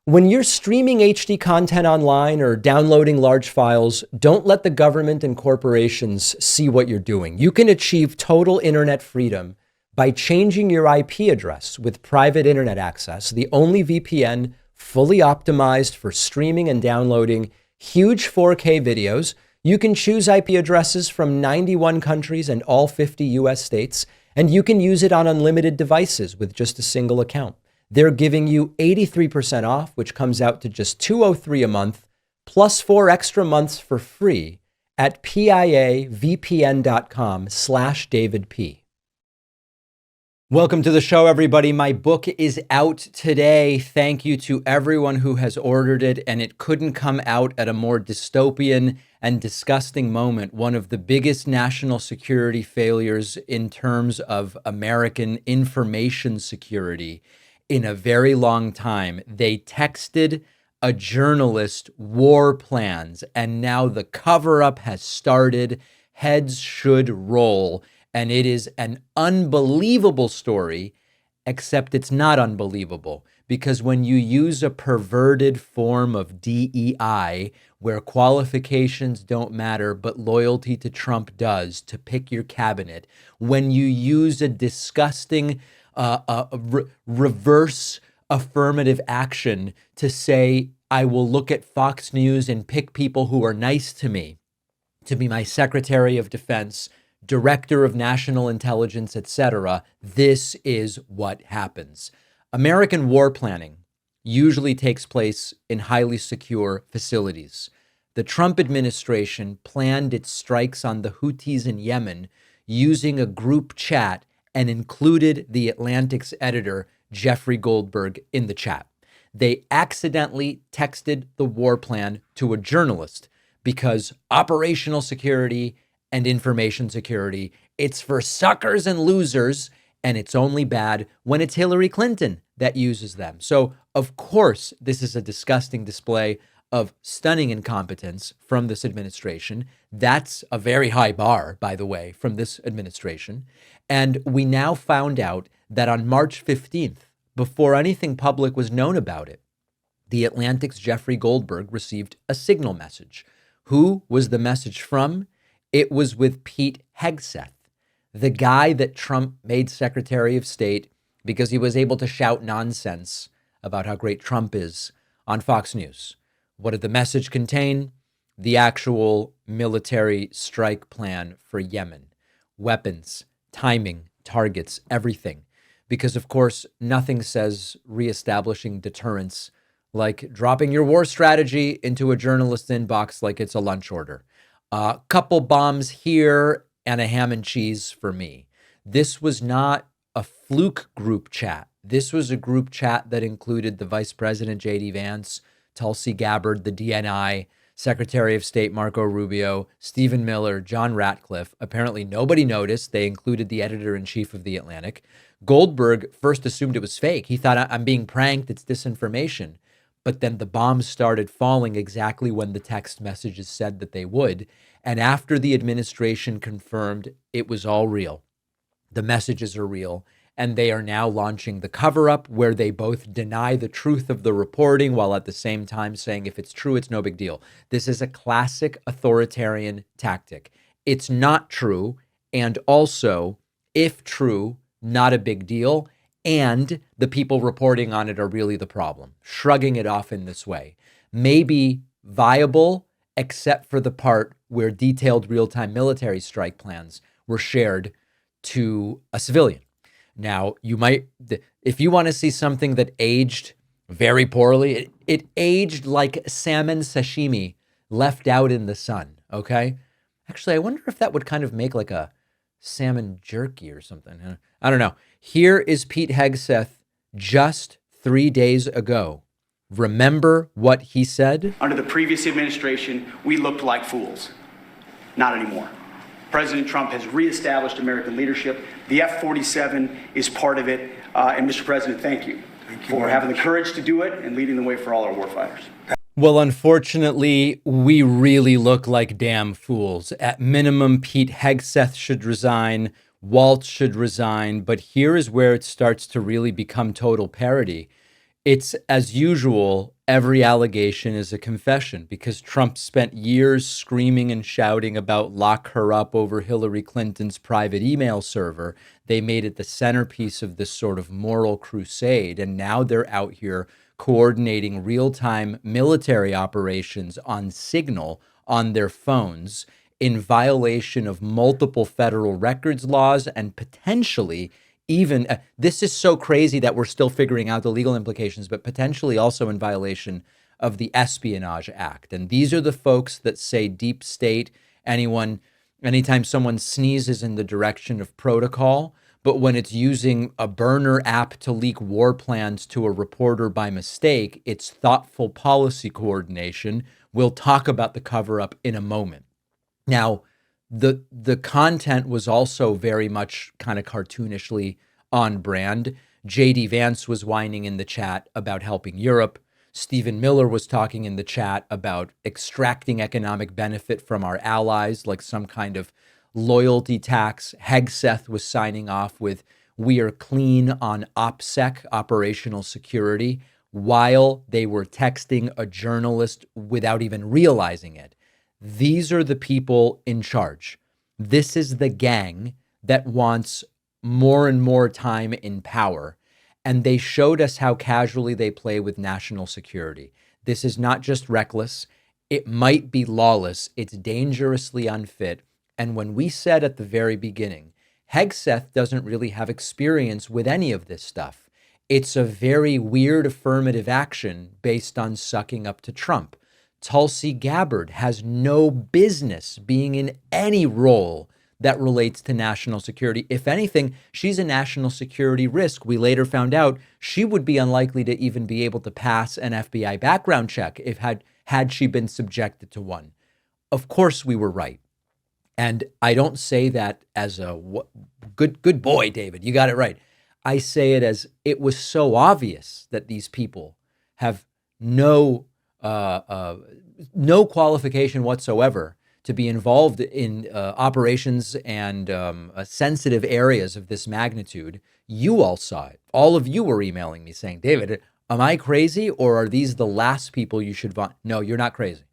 When you're streaming HD content online or downloading large files, don't let the government and corporations see what you're doing. You can achieve total internet freedom by changing your IP address with private internet access, the only VPN fully optimized for streaming and downloading huge 4K videos. You can choose IP addresses from 91 countries and all 50 US states, and you can use it on unlimited devices with just a single account. They're giving you 83% off, which comes out to just $203 a month, plus 4 extra months for free at piavpn.com/DavidP. Welcome to the show, everybody. My book is out today. Thank you to everyone who has ordered it, and it couldn't come out at a more dystopian and disgusting moment. One of the biggest national security failures in terms of American information security in a very long time. They texted a journalist war plans, and now the cover-up has started. Heads should roll, and it is an unbelievable story, except it's not unbelievable, because when you use a perverted form of DEI, where qualifications don't matter, but loyalty to Trump does, to pick your cabinet, when you use a disgusting reverse affirmative action to say, I will look at Fox News and pick people who are nice to me to be my Secretary of Defense, Director of National Intelligence, etc. This is what happens. American war planning usually takes place in highly secure facilities. The Trump administration planned its strikes on the Houthis in Yemen using a group chat and included the Atlantic's editor, Jeffrey Goldberg, in the chat. They accidentally texted the war plan to a journalist because operational security and information security, it's for suckers and losers, and it's only bad when it's Hillary Clinton that uses them. So, of course, this is a disgusting display of stunning incompetence from this administration. That's a very high bar, by the way, from this administration. And we now found out that on March 15th, before anything public was known about it, the Atlantic's Jeffrey Goldberg received a signal message. Who was the message from? It was with Pete Hegseth, the guy that Trump made Secretary of State because he was able to shout nonsense about how great Trump is on Fox News. What did the message contain? The actual military strike plan for Yemen. Weapons, timing, targets, everything. Because, of course, nothing says reestablishing deterrence like dropping your war strategy into a journalist's inbox like it's a lunch order. A couple bombs here and a ham and cheese for me. This was not a fluke group chat. This was a group chat that included the Vice President, J.D. Vance, Tulsi Gabbard, the DNI, Secretary of State Marco Rubio, Stephen Miller, John Ratcliffe. Apparently nobody noticed. They included the editor-in-chief of The Atlantic. Goldberg first assumed it was fake. He thought, I'm being pranked, it's disinformation. But then the bombs started falling exactly when the text messages said that they would. And after the administration confirmed it was all real, the messages are real, and they are now launching the cover-up where they both deny the truth of the reporting while at the same time saying if it's true, it's no big deal. This is a classic authoritarian tactic. It's not true, and also, if true, not a big deal, and the people reporting on it are really the problem. Shrugging it off in this way may be viable, except for the part where detailed real-time military strike plans were shared to a civilian. Now, you might, if you want to see something that aged very poorly, it aged like salmon sashimi left out in the sun, okay? Actually, I wonder if that would kind of make like a salmon jerky or something. I don't know. Here is Pete Hegseth just 3 days ago. Remember what he said? Under the previous administration, we looked like fools. Not anymore. President Trump has reestablished American leadership. The F-47 is part of it. And Mr. President, thank you for having the courage to do it and leading the way for all our warfighters. Well, unfortunately, we really look like damn fools. At minimum, Pete Hegseth should resign. Waltz should resign. But here is where it starts to really become total parody. It's, as usual, every allegation is a confession, because Trump spent years screaming and shouting about lock her up over Hillary Clinton's private email server. They made it the centerpiece of this sort of moral crusade. And now they're out here coordinating real-time military operations on Signal on their phones in violation of multiple federal records laws and potentially even, this is so crazy that we're still figuring out the legal implications, but potentially also in violation of the Espionage Act. And these are the folks that say deep state, anytime someone sneezes in the direction of protocol, but when it's using a burner app to leak war plans to a reporter by mistake, it's thoughtful policy coordination. We'll talk about the cover-up in a moment. Now, the content was also very much kind of cartoonishly on brand. J.D. Vance was whining in the chat about helping Europe. Stephen Miller was talking in the chat about extracting economic benefit from our allies, like some kind of loyalty tax. Hegseth was signing off with, "We are clean on OPSEC, operational security," while they were texting a journalist without even realizing it. These are the people in charge. This is the gang that wants more and more time in power. And they showed us how casually they play with national security. This is not just reckless. It might be lawless. It's dangerously unfit. And when we said at the very beginning, Hegseth doesn't really have experience with any of this stuff. It's a very weird affirmative action based on sucking up to Trump. Tulsi Gabbard has no business being in any role that relates to national security. If anything, she's a national security risk. We later found out she would be unlikely to even be able to pass an FBI background check if had she been subjected to one. Of course we were right. And I don't say that as a good boy, David, you got it right. I say it as it was so obvious that these people have no qualification whatsoever to be involved in operations and sensitive areas of this magnitude. You all saw it. All of you were emailing me saying, "David, am I crazy, or are these the last people you should want?" No, you're not crazy.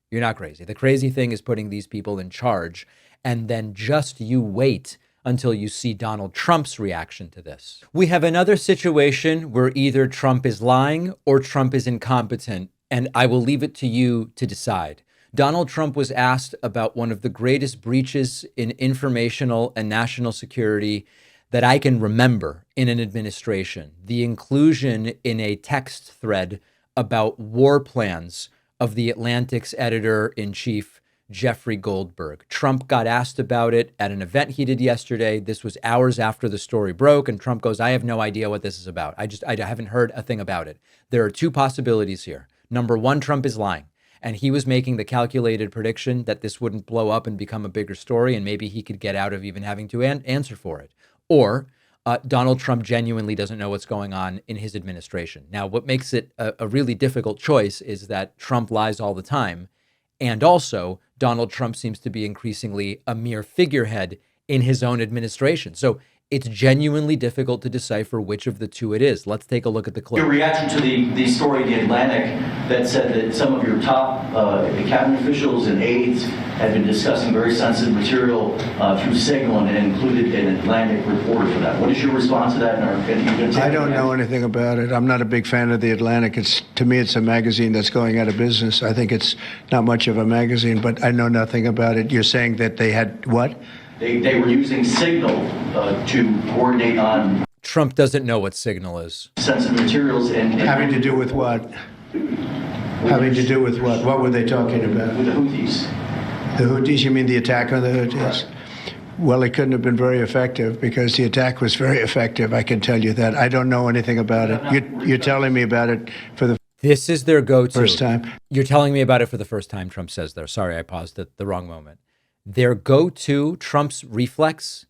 You're not crazy. The crazy thing is putting these people in charge, and then just you wait until you see Donald Trump's reaction to this. We have another situation where either Trump is lying or Trump is incompetent, and I will leave it to you to decide. Donald Trump was asked about one of the greatest breaches in informational and national security that I can remember in an administration: the inclusion in a text thread about war plans of the Atlantic's editor-in-chief, Jeffrey Goldberg. Trump got asked about it at an event he did yesterday. This was hours after the story broke, and Trump goes, "I have no idea what this is about. I haven't heard a thing about it." There are two possibilities here. Number one, Trump is lying, and he was making the calculated prediction that this wouldn't blow up and become a bigger story, and maybe he could get out of even having to answer for it. Or Donald Trump genuinely doesn't know what's going on in his administration. Now, what makes it a really difficult choice is that Trump lies all the time, and also Donald Trump seems to be increasingly a mere figurehead in his own administration. So it's genuinely difficult to decipher which of the two it is. Let's take a look at the clip. Your reaction to the story in The Atlantic that said that some of your top cabinet officials and aides had been discussing very sensitive material through Signal and included an Atlantic reporter for that. What is your response to that? I don't know anything about it. I'm not a big fan of The Atlantic. To me, it's a magazine that's going out of business. I think it's not much of a magazine, but I know nothing about it. You're saying that they had what? They were using Signal to coordinate on... Trump doesn't know what Signal is. ...sensitive materials and... Having to do with what? Having to do with what? What were they talking about? With the Houthis. The Houthis? You mean the attack on the Houthis? Right. Well, it couldn't have been very effective because the attack was very effective. I can tell you that. I don't know anything about it. You're telling me about it for the This is their go-to. first time. You're telling me about it for the first time, Trump says there. Sorry, I paused at the wrong moment. Their go-to, Trump's reflex,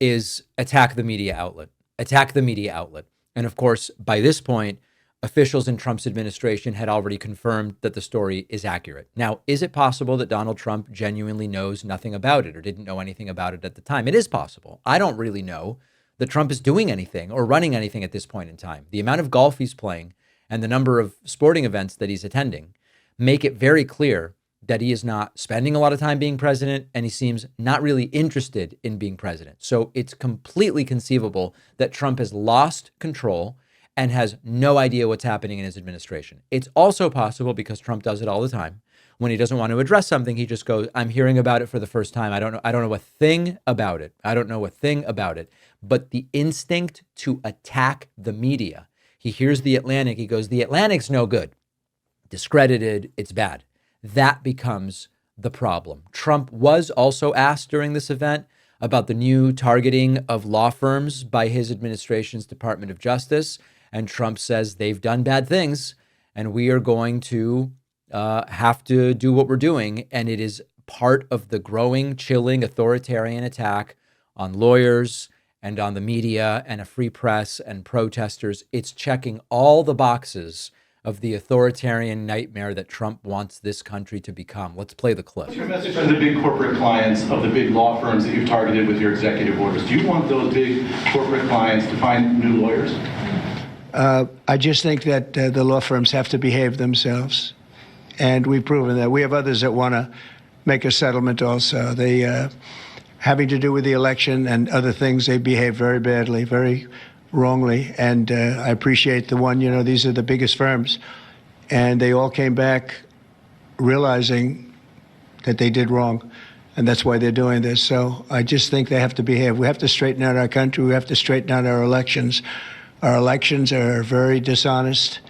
is attack the media outlet. Attack the media outlet. And of course, by this point, officials in Trump's administration had already confirmed that the story is accurate. Now, is it possible that Donald Trump genuinely knows nothing about it or didn't know anything about it at the time? It is possible. I don't really know that Trump is doing anything or running anything at this point in time. The amount of golf he's playing and the number of sporting events that he's attending make it very clear that he is not spending a lot of time being president, and he seems not really interested in being president. So it's completely conceivable that Trump has lost control and has no idea what's happening in his administration. It's also possible, because Trump does it all the time, when he doesn't want to address something, he just goes, I'm hearing about it for the first time. I don't know a thing about it. I don't know a thing about it. But the instinct to attack the media. He hears The Atlantic. He goes, The Atlantic's no good. Discredited. It's bad. That becomes the problem. Trump was also asked during this event about the new targeting of law firms by his administration's Department of Justice. And Trump says they've done bad things, and we are going to have to do what we're doing. And it is part of the growing, chilling, authoritarian attack on lawyers and on the media and a free press and protesters. It's checking all the boxes of the authoritarian nightmare that Trump wants this country to become. Let's play the clip. What's your message to the big corporate clients of the big law firms that you've targeted with your executive orders? Do you want those big corporate clients to find new lawyers? I just think that the law firms have to behave themselves, and we've proven that. We have others that want to make a settlement also. They, having to do with the election and other things, they behave very badly, very wrongly, and I appreciate the one, these are the biggest firms, and they all came back realizing that they did wrong, and that's why they're doing this. So I just think they have to behave. We have to straighten out our country. We have to straighten out our elections. Our elections are very dishonest,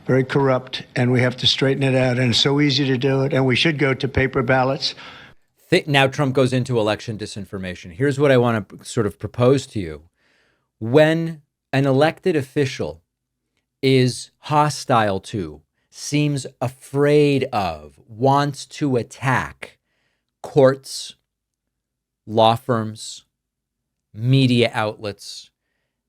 very corrupt, and we have to straighten it out, and it's so easy to do it, and we should go to paper ballots. Now Trump goes into election disinformation. Here's what I want to sort of propose to you. When an elected official is hostile to, seems afraid of, wants to attack courts, law firms, media outlets,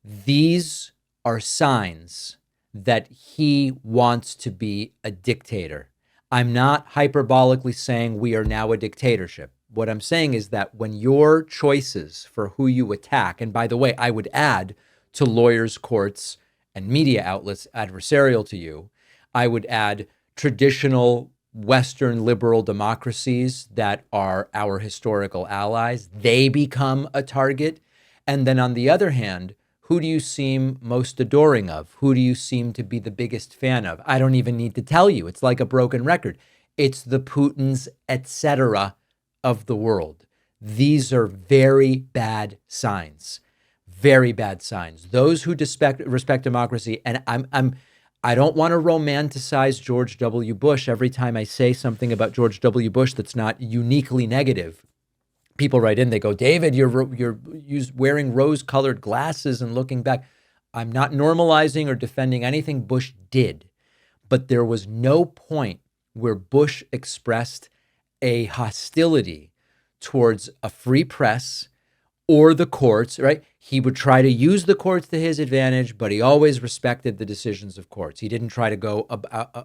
these are signs that he wants to be a dictator. I'm not hyperbolically saying we are now a dictatorship. What I'm saying is that when your choices for who you attack, and by the way, I would add to lawyers, courts, and media outlets adversarial to you, I would add traditional Western liberal democracies that are our historical allies. They become a target. And then on the other hand, who do you seem most adoring of? Who do you seem to be the biggest fan of? I don't even need to tell you. It's like a broken record. It's the Putins, etc. of the world. These are very bad signs. Very bad signs. Those who respect democracy, and I don't want to romanticize George W. Bush every time I say something about George W. Bush that's not uniquely negative. People write in, they go, David, you're wearing rose-colored glasses and looking back. I'm not normalizing or defending anything Bush did, but there was no point where Bush expressed a hostility towards a free press or the courts, right? He would try to use the courts to his advantage, but he always respected the decisions of courts. He didn't try to go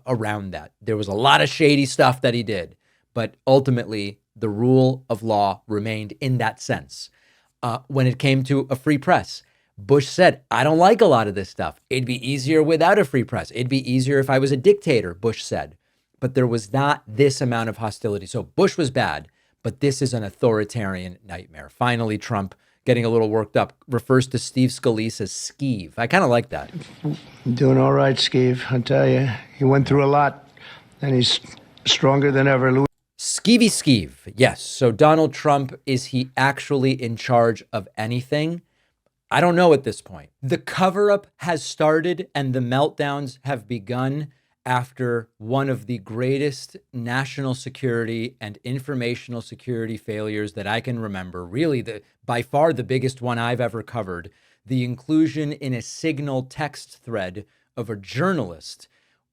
around that. There was a lot of shady stuff that he did, but ultimately the rule of law remained in that sense. When it came to a free press, Bush said, I don't like a lot of this stuff. It'd be easier without a free press. It'd be easier if I was a dictator, Bush said. But there was not this amount of hostility. So Bush was bad, but this is an authoritarian nightmare. Finally, Trump, getting a little worked up, refers to Steve Scalise as Skeeve. I kind of like that. Doing all right, Skeeve. I tell you, he went through a lot, and he's stronger than ever. Skeevy Skeeve, yes. So Donald Trump, is he actually in charge of anything? I don't know at this point. The cover-up has started and the meltdowns have begun after one of the greatest national security and informational security failures that I can remember, really by far the biggest one I've ever covered, the inclusion in a Signal text thread of a journalist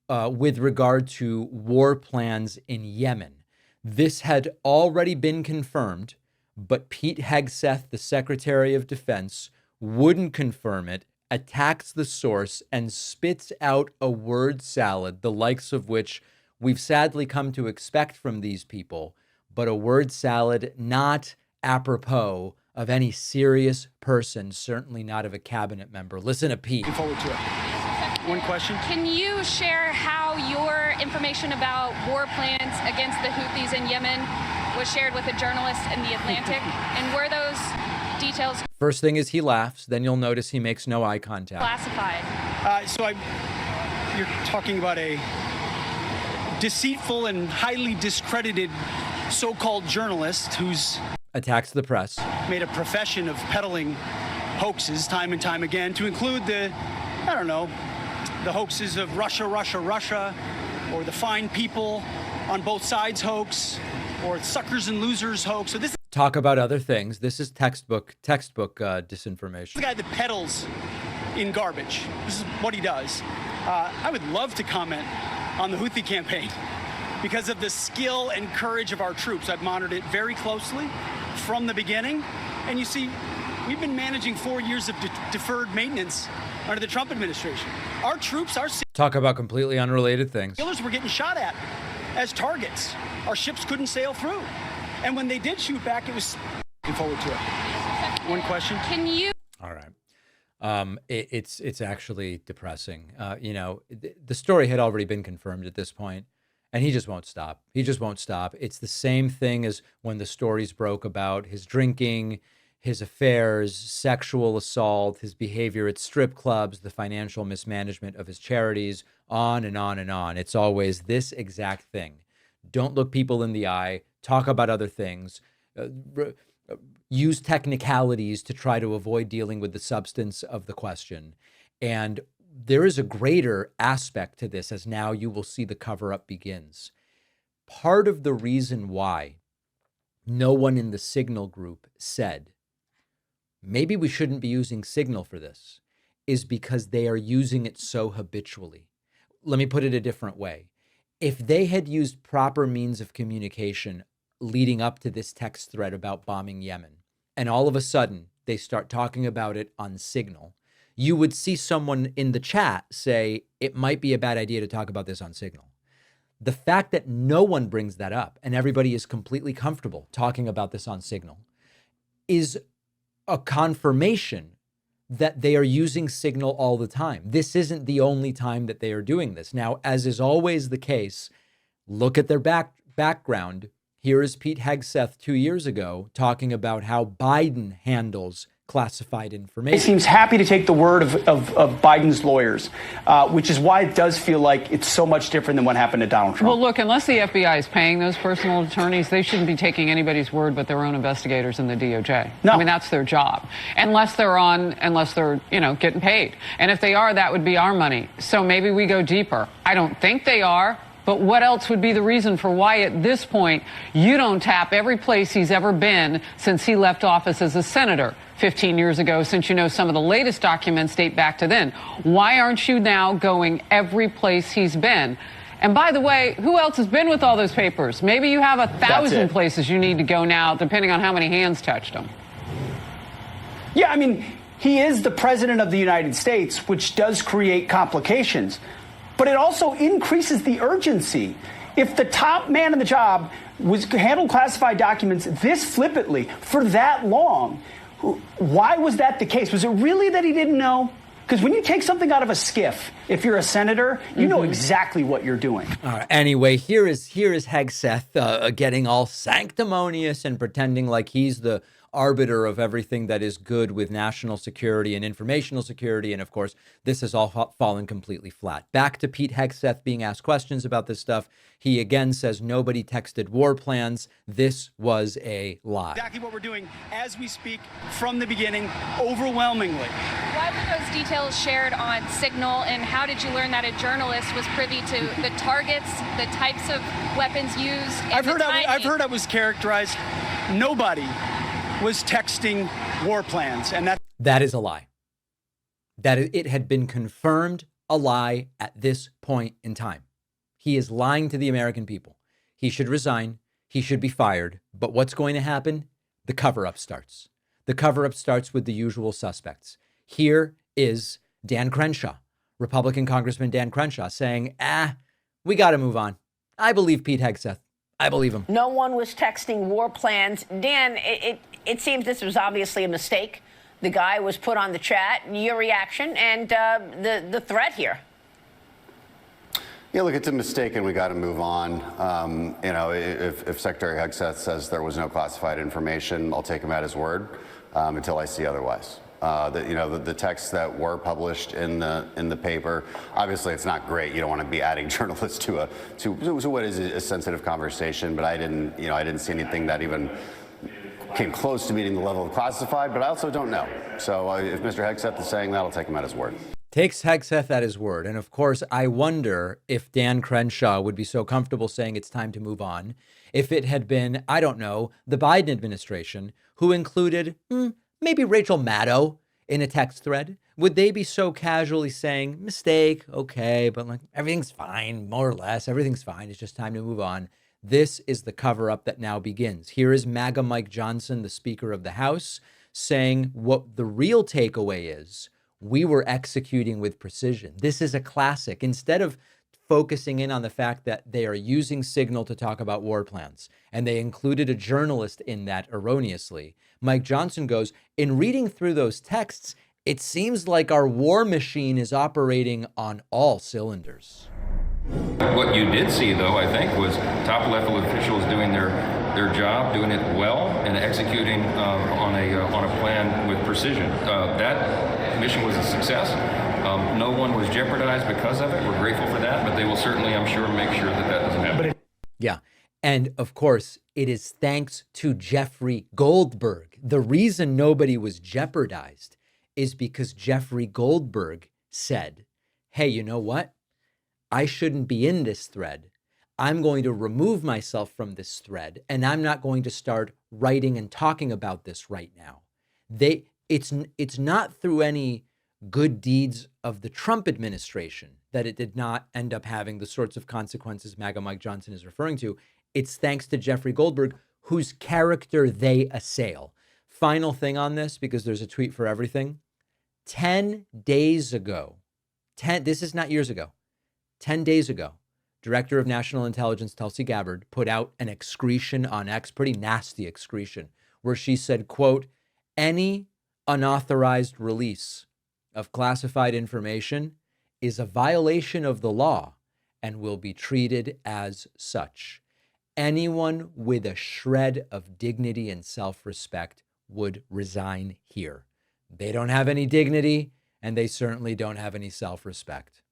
with regard to war plans in Yemen. This had already been confirmed, but Pete Hegseth, the Secretary of Defense, wouldn't confirm it, attacks the source, and spits out a word salad, the likes of which we've sadly come to expect from these people, but a word salad not apropos of any serious person, certainly not of a cabinet member. Listen to Pete. Looking forward to it. One question. Can you share how your information about war plans against the Houthis in Yemen was shared with a journalist in The Atlantic? And were those details First thing is he laughs. Then you'll notice he makes no eye contact. classified? You're talking about a deceitful and highly discredited so-called journalist who's Attacks the press. made a profession of peddling hoaxes time and time again, to include the hoaxes of Russia, or the fine people on both sides hoax, or suckers and losers hoax. So this is Talk about other things. This is textbook disinformation. the guy that peddles in garbage. This is what he does. I would love to comment on the Houthi campaign because of the skill and courage of our troops. I've monitored it very closely from the beginning. And you see, we've been managing 4 years of deferred maintenance under the Trump administration. Our troops, our Talk about completely unrelated things. sailors were getting shot at as targets. Our ships couldn't sail through. And when they did shoot back, it was looking forward to it. One question. Can you? All right. It's actually depressing. The story had already been confirmed at this point, and he just won't stop. He just won't stop. It's the same thing as when the stories broke about his drinking, his affairs, sexual assault, his behavior at strip clubs, the financial mismanagement of his charities, on and on and on. It's always this exact thing. Don't look people in the eye. Talk about other things. Use technicalities to try to avoid dealing with the substance of the question. And there is a greater aspect to this, as now you will see the cover-up begins. Part of the reason why no one in the Signal group said, maybe we shouldn't be using Signal for this, is because they are using it so habitually. Let me put it a different way. If they had used proper means of communication leading up to this text thread about bombing Yemen, and all of a sudden they start talking about it on Signal, you would see someone in the chat say, it might be a bad idea to talk about this on Signal. The fact that no one brings that up and everybody is completely comfortable talking about this on Signal is a confirmation that they are using Signal all the time. This isn't the only time that they are doing this. Now, as is always the case, look at their background. Here is Pete Hegseth 2 years ago talking about how Biden handles classified information. He seems happy to take the word of Biden's lawyers, which is why it does feel like it's so much different than what happened to Donald Trump. Well, look, unless the FBI is paying those personal attorneys, they shouldn't be taking anybody's word but their own investigators in the DOJ. No. I mean, that's their job. Unless they're, getting paid. And if they are, that would be our money. So maybe we go deeper. I don't think they are. But what else would be the reason for why at this point you don't tap every place he's ever been since he left office as a senator 15 years ago, since you know some of the latest documents date back to then? Why aren't you now going every place he's been? And by the way, who else has been with all those papers? Maybe you have 1,000 places you need to go now, depending on how many hands touched them. Yeah, I mean, he is the president of the United States, which does create complications. But it also increases the urgency. If the top man in the job handled classified documents this flippantly for that long, why was that the case? Was it really that he didn't know? Because when you take something out of a skiff, if you're a senator, you know exactly what you're doing. All right. Anyway, here is Hegseth getting all sanctimonious and pretending like he's the arbiter of everything that is good with national security and informational security. And of course, this has all fallen completely flat. Back to Pete Hegseth being asked questions about this stuff. He again says nobody texted war plans. This was a lie. Exactly what we're doing as we speak from the beginning, overwhelmingly. Why were those details shared on Signal, and how did you learn that a journalist was privy to the targets, the types of weapons used? I've heard I was characterized. Nobody was texting war plans, and that is a lie. It had been confirmed a lie at this point in time. He is lying to the American people. He should resign. He should be fired. But what's going to happen? The cover-up starts. The cover-up starts with the usual suspects. Here is Dan Crenshaw, Republican Congressman Dan Crenshaw, saying, we got to move on. I believe Pete Hegseth. I believe him. No one was texting war plans. Dan, it seems this was obviously a mistake. The guy was put on the chat. Your reaction and the threat here? Yeah, look, it's a mistake and we got to move on. If Secretary Hegseth says there was no classified information, I'll take him at his word until I see otherwise. The texts that were published in the paper, obviously it's not great. You don't want to be adding journalists to what is a sensitive conversation, but I didn't see anything that even came close to meeting the level of classified, but I also don't know. So if Mr. Hegseth is saying that, I'll take him at his word. Takes Hegseth at his word. And of course, I wonder if Dan Crenshaw would be so comfortable saying it's time to move on if it had been, I don't know, the Biden administration, who included maybe Rachel Maddow in a text thread. Would they be so casually saying, mistake, okay, but like everything's fine, more or less, everything's fine, it's just time to move on. This is the cover-up that now begins. Here is MAGA Mike Johnson, the Speaker of the House, saying what the real takeaway is. We were executing with precision. This is a classic. Instead of focusing in on the fact that they are using Signal to talk about war plans, and they included a journalist in that erroneously, Mike Johnson goes, in reading through those texts, it seems like our war machine is operating on all cylinders. What you did see, though, I think, was top-level officials doing their job, doing it well, and executing on a plan with precision. That mission was a success. No one was jeopardized because of it. We're grateful for that, but they will certainly, I'm sure, make sure that doesn't happen. Yeah. And of course, it is thanks to Jeffrey Goldberg. The reason nobody was jeopardized is because Jeffrey Goldberg said, hey, you know what? I shouldn't be in this thread. I'm going to remove myself from this thread, and I'm not going to start writing and talking about this right now. It's not through any good deeds of the Trump administration that it did not end up having the sorts of consequences MAGA Mike Johnson is referring to. It's thanks to Jeffrey Goldberg, whose character they assail. Final thing on this, because there's a tweet for everything. 10 days ago, this is not years ago, 10 days ago, Director of National Intelligence Tulsi Gabbard put out an excretion on X, pretty nasty excretion, where she said, quote, any unauthorized release of classified information is a violation of the law and will be treated as such. Anyone with a shred of dignity and self-respect would resign here. They don't have any dignity, and they certainly don't have any self-respect.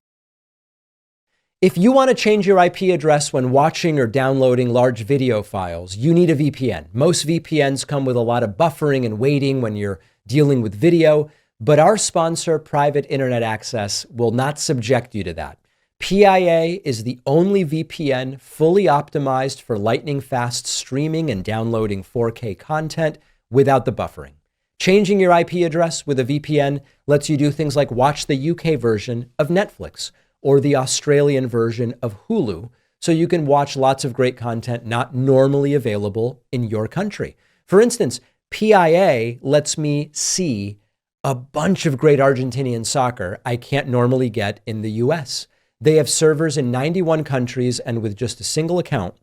If you want to change your IP address when watching or downloading large video files, you need a VPN. Most VPNs come with a lot of buffering and waiting when you're dealing with video, but our sponsor, Private Internet Access, will not subject you to that. PIA is the only VPN fully optimized for lightning-fast streaming and downloading 4K content without the buffering. Changing your IP address with a VPN lets you do things like watch the UK version of Netflix or the Australian version of Hulu, so you can watch lots of great content not normally available in your country. For instance, PIA lets me see a bunch of great Argentinian soccer I can't normally get in the US. They have servers in 91 countries, and with just a single account,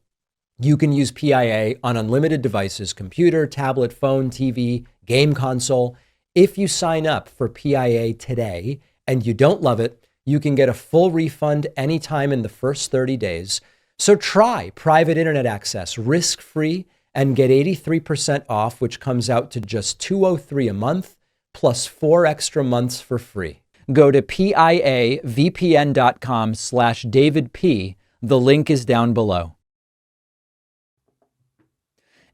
you can use PIA on unlimited devices, computer, tablet, phone, TV, game console. If you sign up for PIA today and you don't love it, you can get a full refund anytime in the first 30 days. So try Private Internet Access risk-free and get 83% off, which comes out to just $203 a month, plus 4 extra months for free. Go to piavpn.com/DavidP. The link is down below.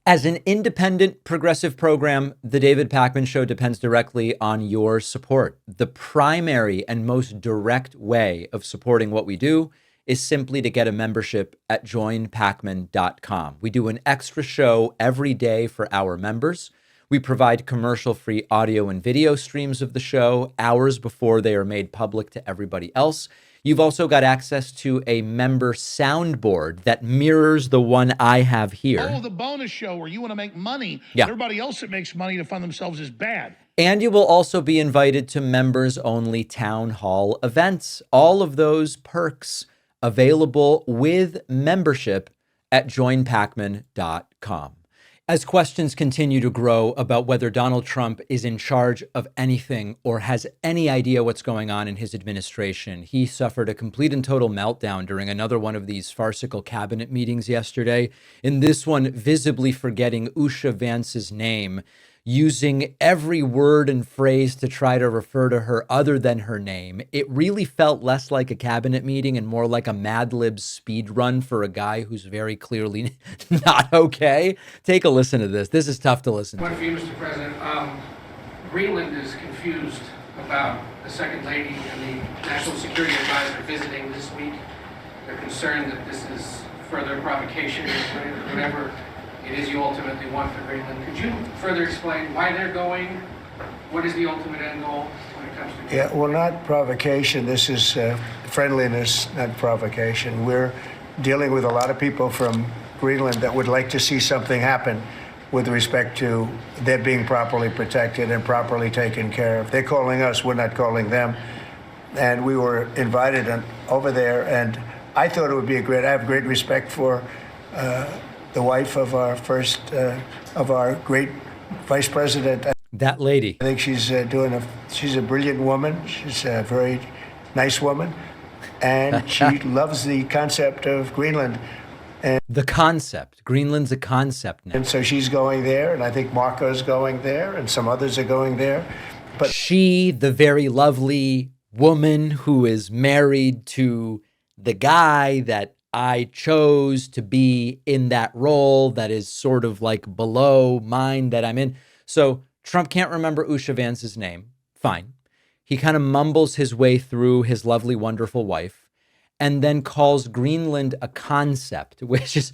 As an independent progressive program, the David Pakman Show depends directly on your support. The primary and most direct way of supporting what we do is simply to get a membership at joinpakman.com. We do an extra show every day for our members. We provide commercial-free audio and video streams of the show hours before they are made public to everybody else. You've also got access to a member soundboard that mirrors the one I have here. Oh, the bonus show where you want to make money. Yeah. Everybody else that makes money to fund themselves is bad. And you will also be invited to members-only town hall events. All of those perks available with membership at joinpakman.com. As questions continue to grow about whether Donald Trump is in charge of anything or has any idea what's going on in his administration, he suffered a complete and total meltdown during another one of these farcical cabinet meetings yesterday. In this one, visibly forgetting Usha Vance's name, using every word and phrase to try to refer to her other than her name. It really felt less like a cabinet meeting and more like a Mad Libs speed run for a guy who's very clearly not okay. Take a listen to this. This is tough to listen to. One for you, Mr. President. Greenland is confused about the Second Lady and the National Security Advisor visiting this week. They're concerned that this is further provocation, whatever it is you ultimately want for Greenland. Could you further explain why they're going? What is the ultimate end goal when it comes to Yeah, well, not provocation. This is friendliness, not provocation. We're dealing with a lot of people from Greenland that would like to see something happen with respect to their being properly protected and properly taken care of. They're calling us, we're not calling them. And we were invited over there, and I thought it would be I have great respect for the wife of our great vice president. That lady. I think she's a brilliant woman. She's a very nice woman, and she loves the concept of Greenland. And the concept. Greenland's a concept now. And so she's going there, and I think Marco's going there, and some others are going there. But she, the very lovely woman who is married to the guy that I chose to be in that role that is sort of like below mine that I'm in. So Trump can't remember Usha Vance's name. Fine. He kind of mumbles his way through his lovely, wonderful wife and then calls Greenland a concept, which is,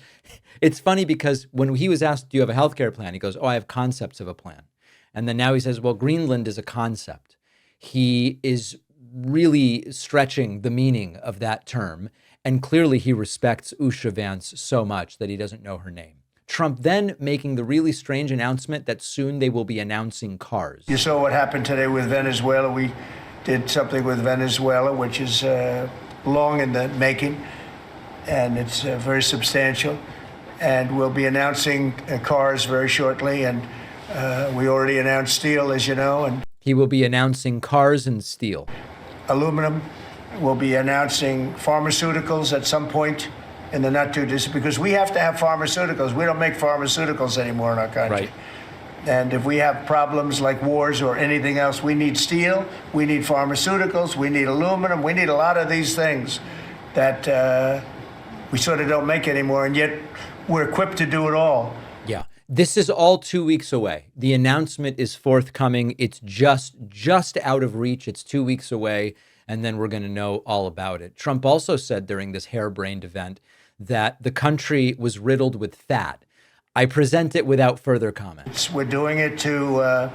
it's funny because when he was asked, do you have a healthcare plan? He goes, oh, I have concepts of a plan. And then now he says, well, Greenland is a concept. He is really stretching the meaning of that term. And clearly he respects Usha Vance so much that he doesn't know her name. Trump then making the really strange announcement that soon they will be announcing cars. You saw what happened today with Venezuela. We did something with Venezuela, which is long in the making, and it's very substantial. And we'll be announcing cars very shortly, and we already announced steel, as you know. And he will be announcing cars and steel. Aluminum. We'll be announcing pharmaceuticals at some point in the not too distant, because we have to have pharmaceuticals. We don't make pharmaceuticals anymore in our country. Right. And if we have problems like wars or anything else, we need steel, we need pharmaceuticals, we need aluminum, we need a lot of these things that we sort of don't make anymore, and yet we're equipped to do it all. Yeah. This is all 2 weeks away. The announcement is forthcoming. It's just out of reach. It's 2 weeks away, and then we're going to know all about it. Trump also said during this harebrained event that the country was riddled with fat. I present it without further comment. We're doing it to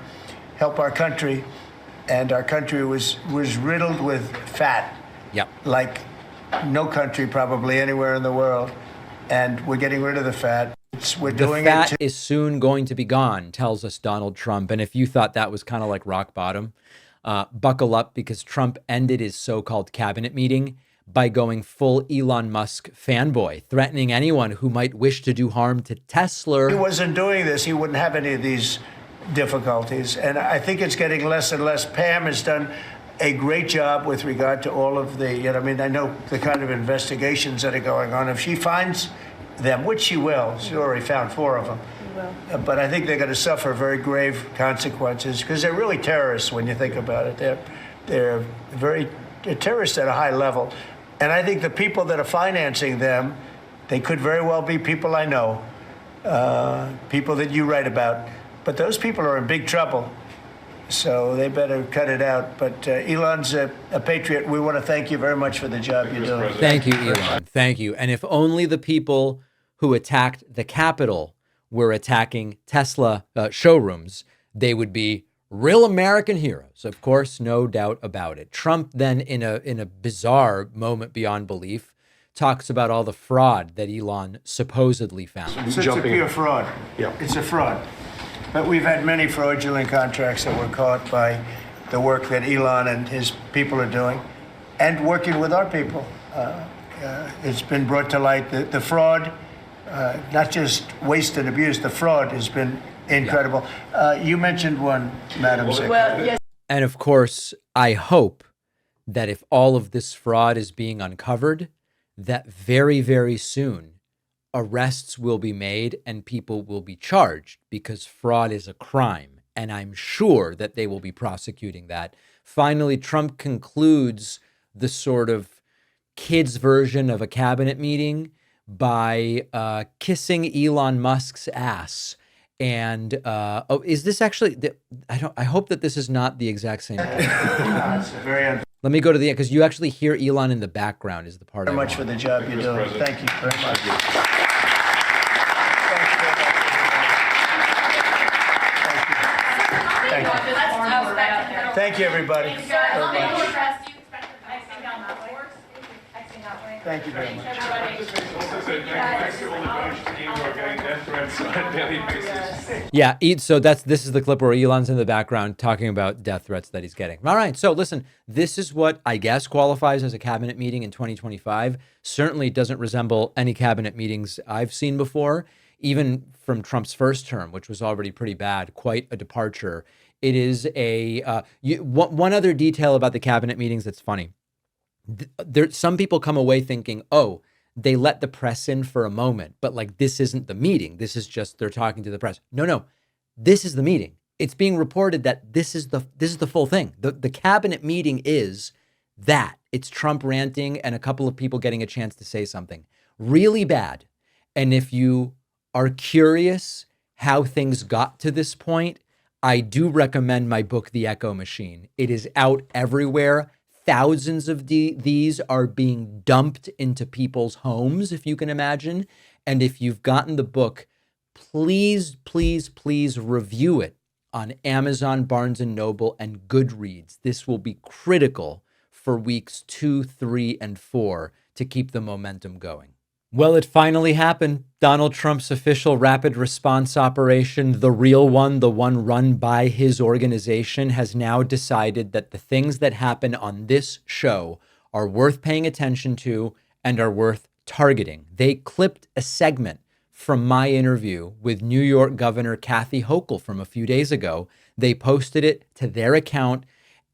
help our country, and our country was riddled with fat. Yep. Like no country probably anywhere in the world, and we're getting rid of the fat. The fat is soon going to be gone, tells us Donald Trump. And if you thought that was kind of like rock bottom, buckle up, because Trump ended his so-called cabinet meeting by going full Elon Musk fanboy, threatening anyone who might wish to do harm to Tesla. If he wasn't doing this, he wouldn't have any of these difficulties. And I think it's getting less and less. Pam has done a great job with regard to all of the, I know the kind of investigations that are going on. If she finds them, which she will, she already found 4 of them. But I think they're going to suffer very grave consequences, because they're really terrorists when you think about it. They're terrorists at a high level. And I think the people that are financing them, they could very well be people I know, people that you write about. But those people are in big trouble, so they better cut it out. But Elon's a patriot. We want to thank you very much for the job you're doing. Thank you, Elon. Thank you. And if only the people who attacked the Capitol were attacking Tesla showrooms, they would be real American heroes. Of course, no doubt about it. Trump then, in a bizarre moment beyond belief, talks about all the fraud that Elon supposedly found. It's a pure fraud. Yeah. It's a fraud. But we've had many fraudulent contracts that were caught by the work that Elon and his people are doing, and working with our people. It's been brought to light. The fraud not just waste and abuse, the fraud has been incredible. You mentioned one, Madam Secretary. Well, yes. And of course, I hope that if all of this fraud is being uncovered, that very, very soon arrests will be made and people will be charged, because fraud is a crime. And I'm sure that they will be prosecuting that. Finally, Trump concludes the sort of kids' version of a cabinet meeting by kissing Elon Musk's ass. And is this actually? I hope that this is not the exact same. It's very Let me go to the end, because you actually hear Elon in the background is the part. very much for the job you're doing. Thank you very much. Thank you. Thank you, everybody. Thank you very much. Yeah, so this is the clip where Elon's in the background talking about death threats that he's getting. All right, so listen, this is what I guess qualifies as a cabinet meeting in 2025. Certainly doesn't resemble any cabinet meetings I've seen before, even from Trump's first term, which was already pretty bad, quite a departure. It is one other detail about the cabinet meetings that's funny. Some people come away thinking, oh, they let the press in for a moment, but like, this isn't the meeting. This is just, they're talking to the press. No, this is the meeting. It's being reported that this is the full thing. The cabinet meeting is that. It's Trump ranting and a couple of people getting a chance to say something really bad. And if you are curious how things got to this point, I do recommend my book, The Echo Machine. It is out everywhere. Thousands of these are being dumped into people's homes, if you can imagine. And if you've gotten the book, please, please, please review it on Amazon, Barnes & Noble, and Goodreads. This will be critical for weeks 2, 3, and 4 to keep the momentum going. Well, it finally happened. Donald Trump's official rapid response operation, the real one, the one run by his organization, has now decided that the things that happen on this show are worth paying attention to and are worth targeting. They clipped a segment from my interview with New York Governor Kathy Hochul from a few days ago. They posted it to their account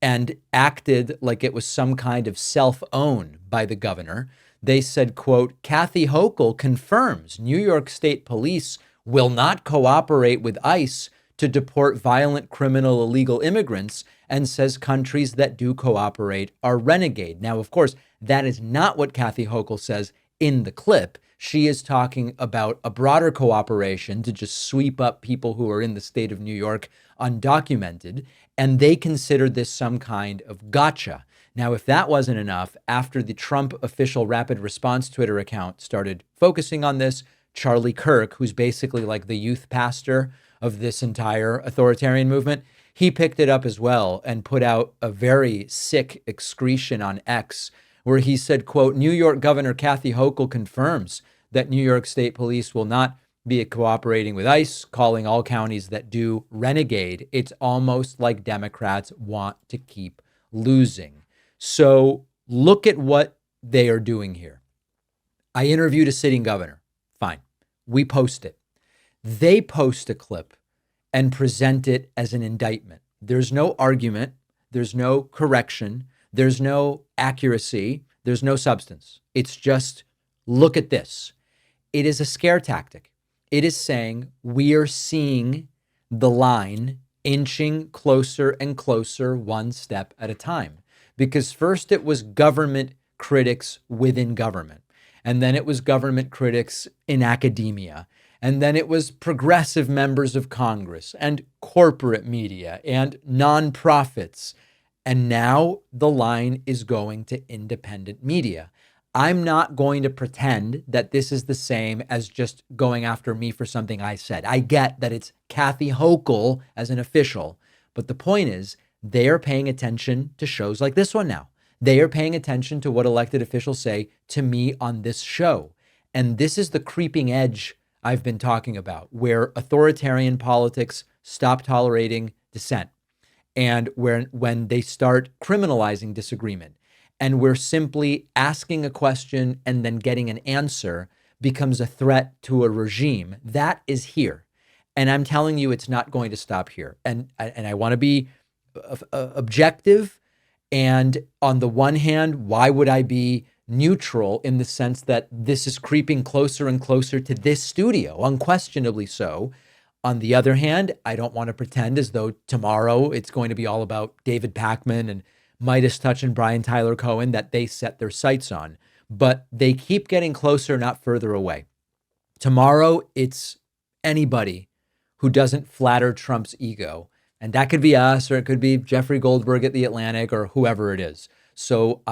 and acted like it was some kind of self-own by the governor. They said, quote, Kathy Hochul confirms New York State Police will not cooperate with ICE to deport violent criminal illegal immigrants, and says countries that do cooperate are renegade. Now, of course, that is not what Kathy Hochul says in the clip. She is talking about a broader cooperation to just sweep up people who are in the state of New York undocumented, and they consider this some kind of gotcha. Now, if that wasn't enough, after the Trump official rapid response Twitter account started focusing on this, Charlie Kirk, who's basically like the youth pastor of this entire authoritarian movement, he picked it up as well and put out a very sick excretion on X where he said, quote, New York Governor Kathy Hochul confirms that New York State Police will not be cooperating with ICE, calling all counties that do renegade. It's almost like Democrats want to keep losing. So look at what they are doing here. I interviewed a sitting governor. Fine. We post it. They post a clip and present it as an indictment. There's no argument. There's no correction. There's no accuracy. There's no substance. It's just, look at this. It is a scare tactic. It is saying we are seeing the line inching closer and closer, one step at a time. Because first it was government critics within government, and then it was government critics in academia, and then it was progressive members of Congress and corporate media and nonprofits. And now the line is going to independent media. I'm not going to pretend that this is the same as just going after me for something I said. I get that it's Kathy Hochul as an official, but the point is, they are paying attention to shows like this one now. They are paying attention to what elected officials say to me on this show. And this is the creeping edge I've been talking about, where authoritarian politics stop tolerating dissent, and when they start criminalizing disagreement, and we're simply asking a question and then getting an answer, becomes a threat to a regime, that is here. And I'm telling you, it's not going to stop here. And I want to be objective. And on the one hand, why would I be neutral in the sense that this is creeping closer and closer to this studio, unquestionably so. On the other hand, I don't want to pretend as though tomorrow it's going to be all about David Pakman and Midas Touch and Brian Tyler Cohen that they set their sights on. But they keep getting closer, not further away. Tomorrow, it's anybody who doesn't flatter Trump's ego. And that could be us, or it could be Jeffrey Goldberg at The Atlantic, or whoever it is. So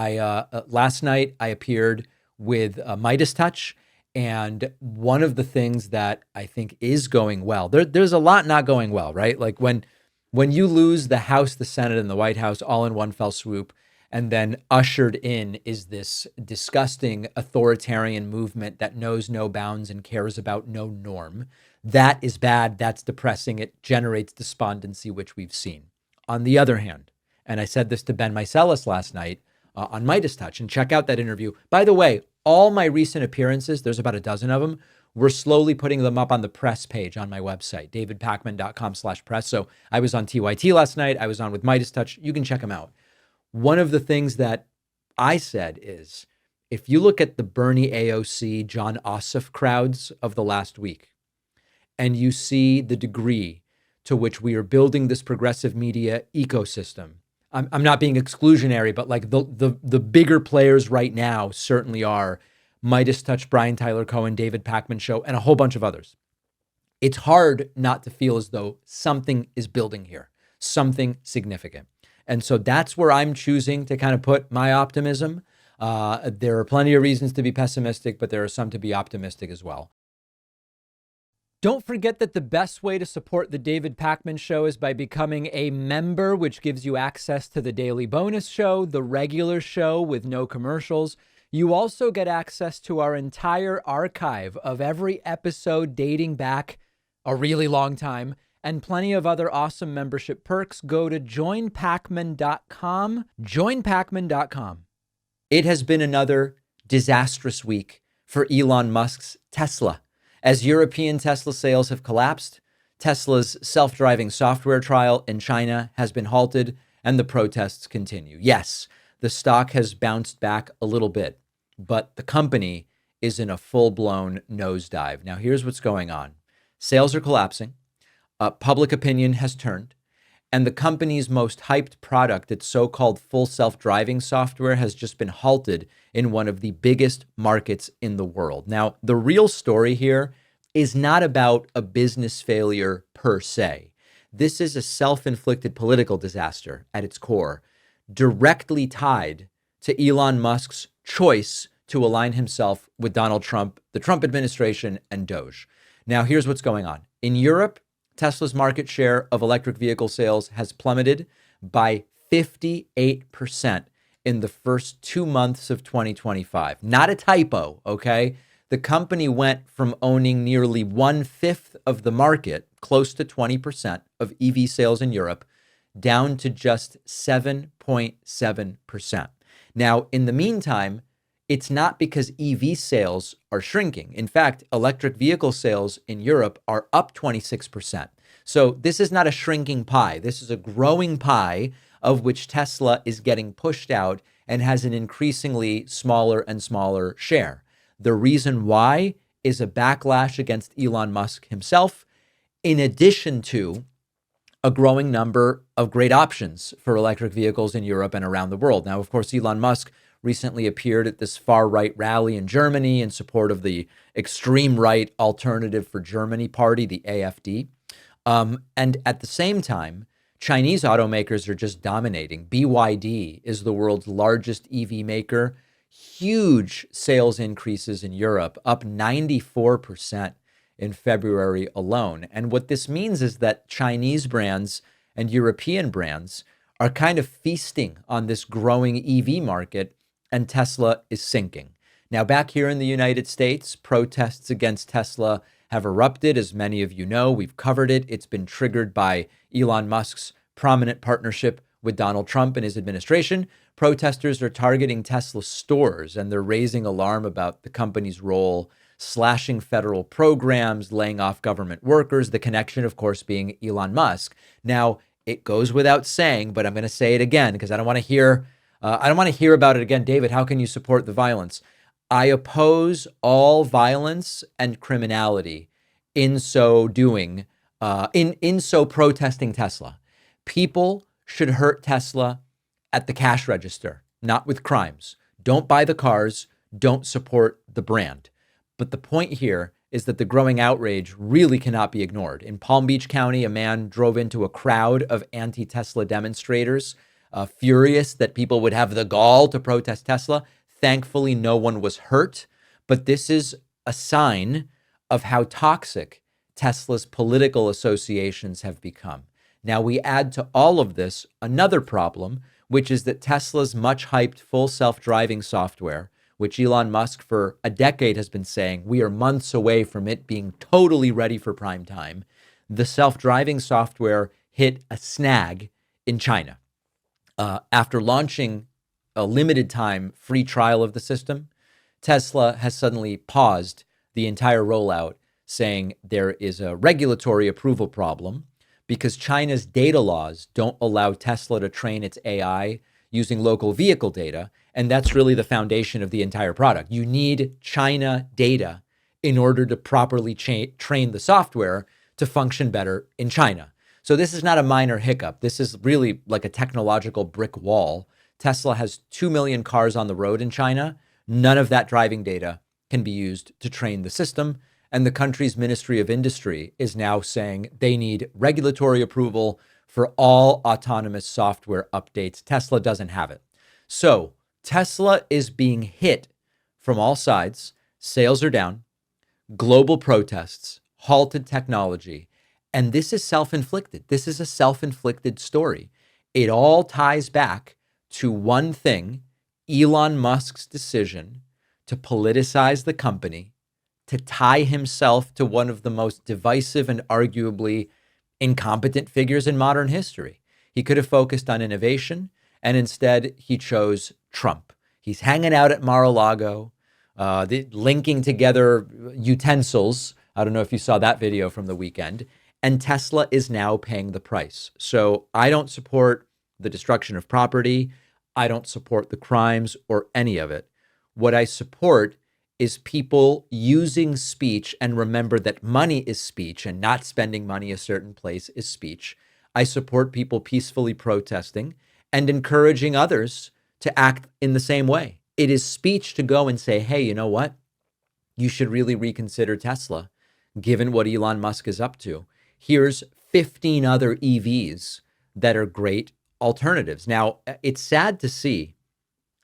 last night I appeared with Midas Touch, and one of the things that I think is going well, there's a lot not going well, right? Like when you lose the House, the Senate, and the White House all in one fell swoop, and then ushered in is this disgusting authoritarian movement that knows no bounds and cares about no norm. That is bad. That's depressing. It generates despondency, which we've seen. On the other hand, and I said this to Ben Meiselas last night on Midas Touch, and check out that interview. By the way, all my recent appearances, there's about a dozen of them, we're slowly putting them up on the press page on my website, davidpakman.com/press. So I was on TYT last night. I was on with Midas Touch. You can check them out. One of the things that I said is, if you look at the Bernie AOC, John Ossoff crowds of the last week, and you see the degree to which we are building this progressive media ecosystem, I'm not being exclusionary, but like the bigger players right now certainly are Midas Touch, Brian Tyler Cohen, David Pakman Show, and a whole bunch of others. It's hard not to feel as though something is building here, something significant. And so that's where I'm choosing to kind of put my optimism. There are plenty of reasons to be pessimistic, but there are some to be optimistic as well. Don't forget that the best way to support the David Pakman Show is by becoming a member, which gives you access to the daily bonus show, the regular show with no commercials. You also get access to our entire archive of every episode dating back a really long time, and plenty of other awesome membership perks. Go to joinpakman.com, joinpakman.com. It has been another disastrous week for Elon Musk's Tesla. As European Tesla sales have collapsed, Tesla's self-driving software trial in China has been halted, and the protests continue. Yes, the stock has bounced back a little bit, but the company is in a full-blown nosedive. Now, here's what's going on. Sales are collapsing. Public opinion has turned. And the company's most hyped product, its so-called full self-driving software, has just been halted in one of the biggest markets in the world. Now, the real story here is not about a business failure per se. This is a self-inflicted political disaster at its core, directly tied to Elon Musk's choice to align himself with Donald Trump, the Trump administration, and Doge. Now, here's what's going on. In Europe, Tesla's market share of electric vehicle sales has plummeted by 58% in the first 2 months of 2025. Not a typo, okay? The company went from owning nearly 1/5 of the market, close to 20% of EV sales in Europe, down to just 7.7%. Now, in the meantime, it's not because EV sales are shrinking. In fact, electric vehicle sales in Europe are up 26%. So this is not a shrinking pie. This is a growing pie of which Tesla is getting pushed out and has an increasingly smaller and smaller share. The reason why is a backlash against Elon Musk himself, in addition to a growing number of great options for electric vehicles in Europe and around the world. Now, of course, Elon Musk recently appeared at this far-right rally in Germany in support of the extreme right Alternative for Germany party, the AfD. And at the same time, Chinese automakers are just dominating. BYD is the world's largest EV maker. Huge sales increases in Europe, up 94% in February alone. And what this means is that Chinese brands and European brands are kind of feasting on this growing EV market, and Tesla is sinking. Now, back here in the United States, protests against Tesla have erupted. As many of you know, we've covered it. It's been triggered by Elon Musk's prominent partnership with Donald Trump and his administration. Protesters are targeting Tesla stores, and they're raising alarm about the company's role slashing federal programs, laying off government workers, the connection, of course, being Elon Musk. Now, it goes without saying, but I'm going to say it again because I don't want to hear about it again. David, how can you support the violence? I oppose all violence and criminality in so doing, in so protesting Tesla. People should hurt Tesla at the cash register, not with crimes. Don't buy the cars, don't support the brand. But the point here is that the growing outrage really cannot be ignored. In Palm Beach County, a man drove into a crowd of anti-Tesla demonstrators, furious that people would have the gall to protest Tesla. Thankfully, no one was hurt, but this is a sign of how toxic Tesla's political associations have become. Now, we add to all of this another problem, which is that Tesla's much hyped full self-driving software, which Elon Musk for a decade has been saying, we are months away from it being totally ready for prime time. The self-driving software hit a snag in China. After launching a limited time free trial of the system, Tesla has suddenly paused the entire rollout, saying there is a regulatory approval problem because China's data laws don't allow Tesla to train its AI using local vehicle data. And that's really the foundation of the entire product. You need China data in order to properly train the software to function better in China. So this is not a minor hiccup. This is really like a technological brick wall. Tesla has 2 million cars on the road in China. None of that driving data can be used to train the system. And the country's Ministry of Industry is now saying they need regulatory approval for all autonomous software updates. Tesla doesn't have it. So Tesla is being hit from all sides. Sales are down, global protests, halted technology. And this is self-inflicted. This is a self-inflicted story. It all ties back to one thing, Elon Musk's decision to politicize the company, to tie himself to one of the most divisive and arguably incompetent figures in modern history. He could have focused on innovation, and instead he chose Trump. He's hanging out at Mar-a-Lago, linking together utensils. I don't know if you saw that video from the weekend. And Tesla is now paying the price. So I don't support the destruction of property. I don't support the crimes or any of it. What I support is people using speech, and remember that money is speech and not spending money a certain place is speech. I support people peacefully protesting and encouraging others to act in the same way. It is speech to go and say, hey, you know what? You should really reconsider Tesla, given what Elon Musk is up to. Here's 15 other EVs that are great alternatives. Now, it's sad to see.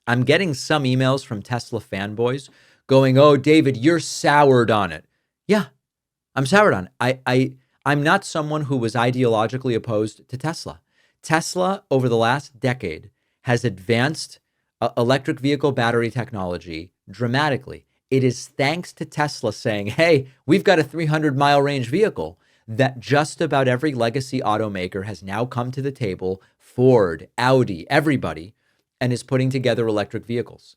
I'm getting some emails from Tesla fanboys going, oh, David, you're soured on it. Yeah, I'm soured on it. I'm not someone who was ideologically opposed to Tesla. Tesla, over the last decade, has advanced electric vehicle battery technology dramatically. It is thanks to Tesla saying, hey, we've got a 300-mile range vehicle, that just about every legacy automaker has now come to the table, Ford, Audi, everybody, and is putting together electric vehicles.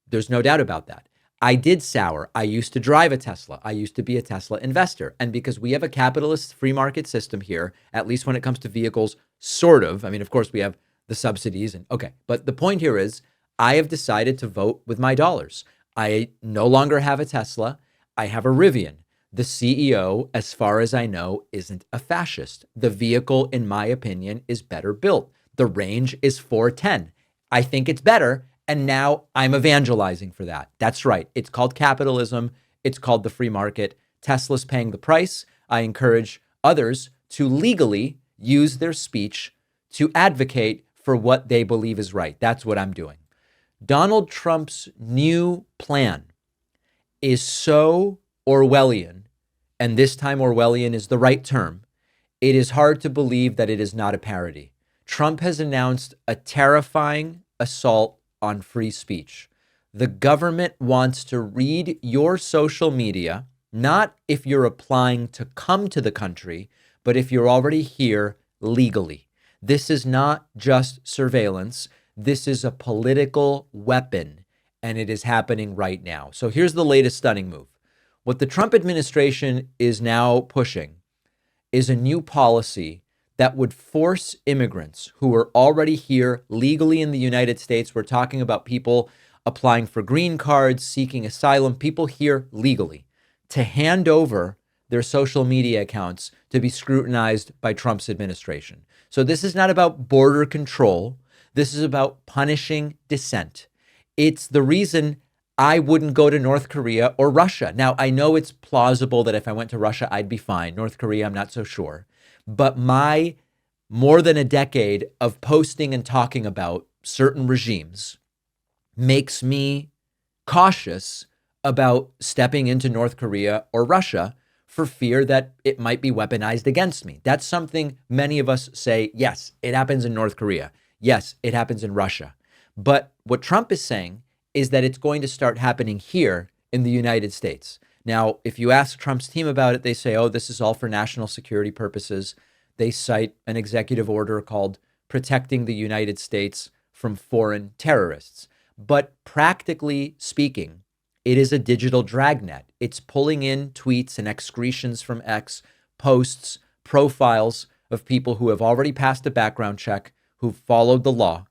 There's no doubt about that. I did sour. I used to drive a Tesla. I used to be a Tesla investor. And because we have a capitalist free market system here, at least when it comes to vehicles, sort of. I mean, of course, we have the subsidies and okay. But the point here is I have decided to vote with my dollars. I no longer have a Tesla. I have a Rivian. The CEO, as far as I know, isn't a fascist. The vehicle, in my opinion, is better built. The range is 410. I think it's better. And now I'm evangelizing for that. That's right. It's called capitalism. It's called the free market. Tesla's paying the price. I encourage others to legally use their speech to advocate for what they believe is right. That's what I'm doing. Donald Trump's new plan is so Orwellian, and this time Orwellian is the right term. It is hard to believe that it is not a parody. Trump has announced a terrifying assault on free speech. The government wants to read your social media, not if you're applying to come to the country, but if you're already here legally. This is not just surveillance. This is a political weapon, and it is happening right now. So here's the latest stunning move. What the Trump administration is now pushing is a new policy that would force immigrants who are already here legally in the United States. We're talking about people applying for green cards, seeking asylum, people here legally, to hand over their social media accounts to be scrutinized by Trump's administration. So this is not about border control. This is about punishing dissent. It's the reason I wouldn't go to North Korea or Russia. Now, I know it's plausible that if I went to Russia, I'd be fine. North Korea, I'm not so sure. But my more than a decade of posting and talking about certain regimes makes me cautious about stepping into North Korea or Russia for fear that it might be weaponized against me. That's something many of us say, yes, it happens in North Korea. Yes, it happens in Russia. But what Trump is saying is that it's going to start happening here in the United States. Now, if you ask Trump's team about it, they say, oh, this is all for national security purposes. They cite an executive order called Protecting the United States from Foreign Terrorists. But practically speaking, it is a digital dragnet. It's pulling in tweets and excretions from X, posts, profiles of people who have already passed a background check, who've followed the law.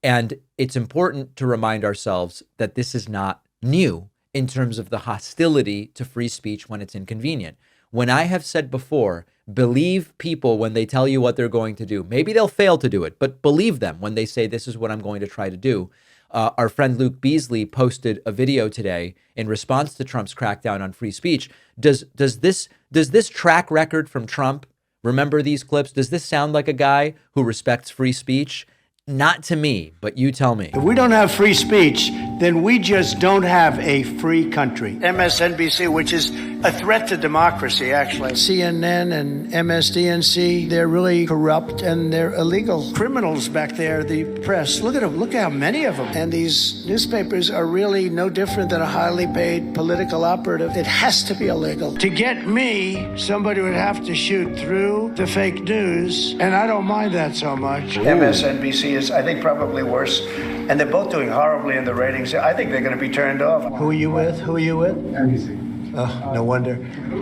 And it's important to remind ourselves that this is not new in terms of the hostility to free speech when it's inconvenient. When I have said before, believe people when they tell you what they're going to do. Maybe they'll fail to do it, but believe them when they say this is what I'm going to try to do. Our friend Luke Beasley posted a video today in response to Trump's crackdown on free speech. Does this track record from Trump, remember these clips? Does this sound like a guy who respects free speech? Not to me, but you tell me. If we don't have free speech, then we just don't have a free country. MSNBC, which is a threat to democracy, actually. CNN and MSDNC, they're really corrupt and they're illegal. Criminals back there, the press, look at them, look how many of them. And these newspapers are really no different than a highly paid political operative. It has to be illegal. To get me, somebody would have to shoot through the fake news, and I don't mind that so much. MSNBC is, I think, probably worse. And they're both doing horribly in the ratings. I think they're going to be turned off. Who are you with? NBC. Oh, no wonder.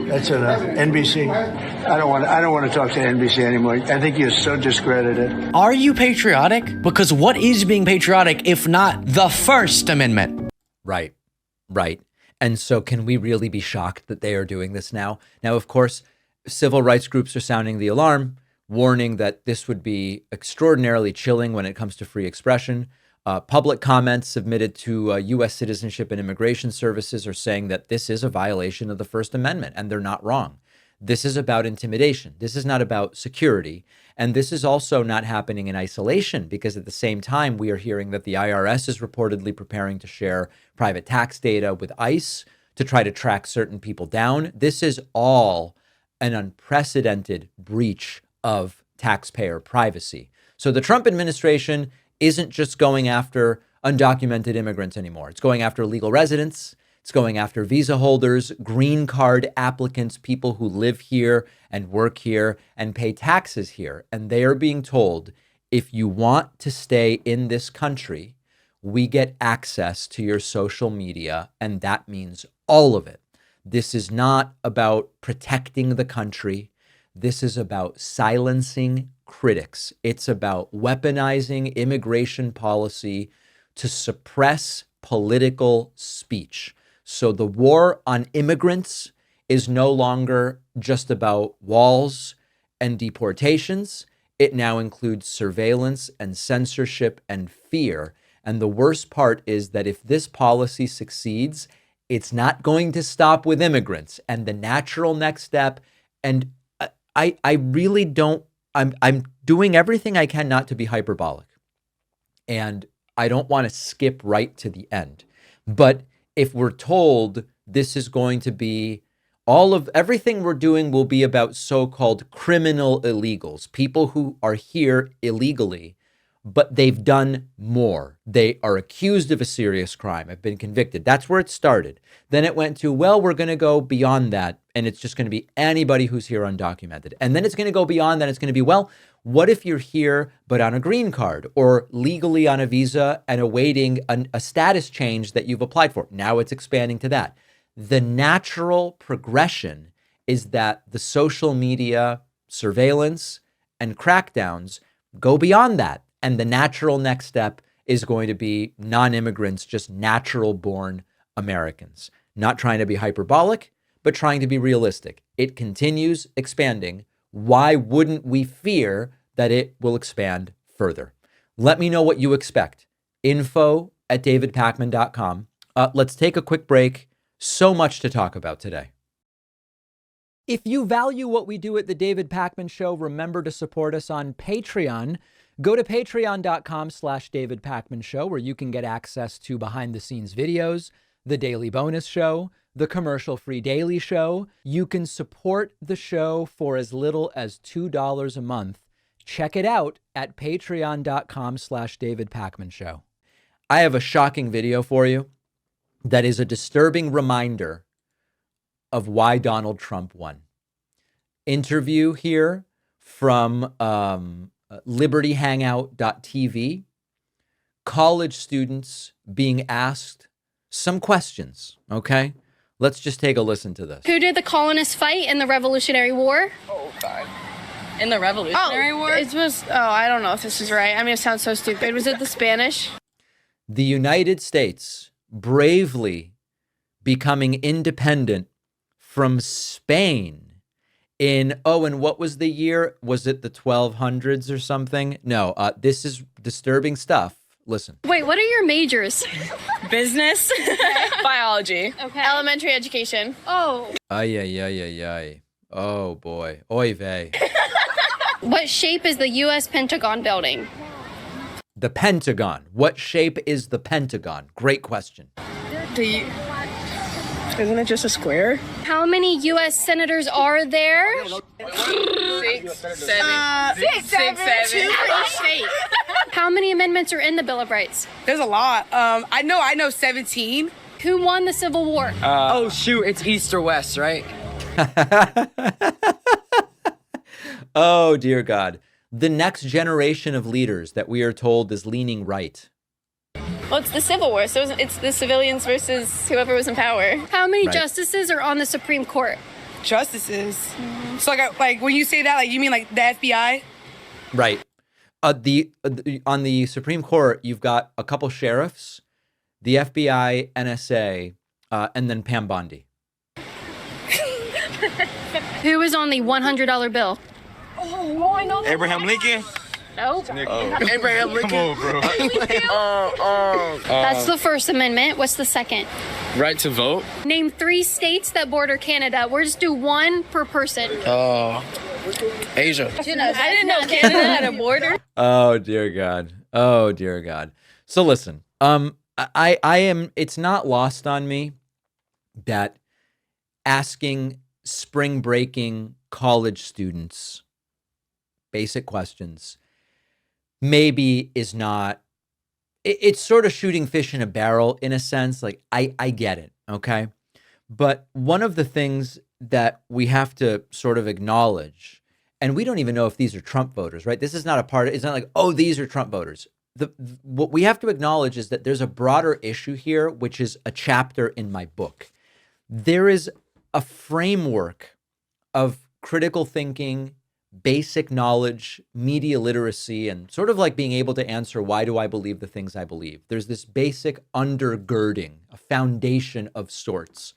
That's enough. NBC. I don't want to talk to NBC anymore. I think you're so discredited. Are you patriotic? Because what is being patriotic if not the First Amendment? Right. And so can we really be shocked that they are doing this now? Now, of course, civil rights groups are sounding the alarm, warning that this would be extraordinarily chilling when it comes to free expression. Public comments submitted to U.S. Citizenship and Immigration Services are saying that this is a violation of the First Amendment, and they're not wrong. This is about intimidation. This is not about security. And this is also not happening in isolation, because at the same time, we are hearing that the IRS is reportedly preparing to share private tax data with ICE to try to track certain people down. This is all an unprecedented breach of taxpayer privacy. So the Trump administration isn't just going after undocumented immigrants anymore. It's going after legal residents. It's going after visa holders, green card applicants, people who live here and work here and pay taxes here. And they are being told, if you want to stay in this country, we get access to your social media, and that means all of it. This is not about protecting the country. This is about silencing critics. It's about weaponizing immigration policy to suppress political speech. So the war on immigrants is no longer just about walls and deportations. It now includes surveillance and censorship and fear. And the worst part is that if this policy succeeds, it's not going to stop with immigrants. And the natural next step, and I really don't, I'm doing everything I can not to be hyperbolic. And I don't want to skip right to the end. But if we're told this is going to be everything we're doing will be about so-called criminal illegals, people who are here illegally, but they've done more. They are accused of a serious crime, have been convicted. That's where it started. Then it went to, well, we're going to go beyond that, and it's just going to be anybody who's here undocumented. And then it's going to go beyond that. It's going to be, well, what if you're here but on a green card or legally on a visa and awaiting a status change that you've applied for? Now it's expanding to that. The natural progression is that the social media surveillance and crackdowns go beyond that. And the natural next step is going to be non-immigrants, just natural-born Americans. Not trying to be hyperbolic, but trying to be realistic. It continues expanding. Why wouldn't we fear that it will expand further? Let me know what you expect. info@davidpakman.com. Let's take a quick break. So much to talk about today. If you value what we do at The David Pakman Show, remember to support us on Patreon. Go to patreon.com/David Pakman Show, where you can get access to behind-the-scenes videos, the daily bonus show, the commercial-free daily show. You can support the show for as little as $2 a month. Check it out at patreon.com/David Pakman Show. I have a shocking video for you that is a disturbing reminder of why Donald Trump won. Interview here from libertyhangout.tv. College students being asked some questions, okay? Let's just take a listen to this. Who did the colonists fight in the Revolutionary War? Oh, God. In the Revolutionary War? It was, I don't know if this is right. I mean, it sounds so stupid. Was it the Spanish? The United States bravely becoming independent from Spain in, and what was the year? Was it the 1200s or something? No, this is disturbing stuff. Listen. Wait, what are your majors? Business. Biology. Okay. Elementary education. Oh. Ay. Oh, boy. Oy vey. What shape is the U.S. Pentagon building? The Pentagon. What shape is the Pentagon? Great question. Isn't it just a square? How many U.S. senators are there? 6, 7. 6, 7. 2 for each state. How many amendments are in the Bill of Rights? There's a lot. I know 17. Who won the Civil War? Oh, shoot. It's East or West, right? Oh, dear God. The next generation of leaders that we are told is leaning right. Well, it's the Civil War, so it's the civilians versus whoever was in power. How many justices are on the Supreme Court? Justices? Mm-hmm. So, like when you say that, like, you mean like the FBI? Right. On the Supreme Court, you've got a couple sheriffs, the FBI, NSA, and then Pam Bondi. Who is on the $100 bill? Oh, I know that. Abraham Lincoln? Nope. Abraham Lincoln. Come on, bro. That's the First Amendment. What's the second? Right to vote? Name 3 states that border Canada. We'll just do one per person. Asia. I didn't know Canada had a border. Oh, dear God. Oh, dear God. So listen, it's not lost on me that asking spring breaking college students basic questions maybe is not, it's sort of shooting fish in a barrel in a sense. Like, I get it, okay? But one of the things that we have to sort of acknowledge, and we don't even know if these are Trump voters, right? This is not it's not like, oh, these are Trump voters. What we have to acknowledge is that there's a broader issue here, which is a chapter in my book. There is a framework of critical thinking, basic knowledge, media literacy, and sort of like being able to answer, why do I believe the things I believe? There's this basic undergirding, a foundation of sorts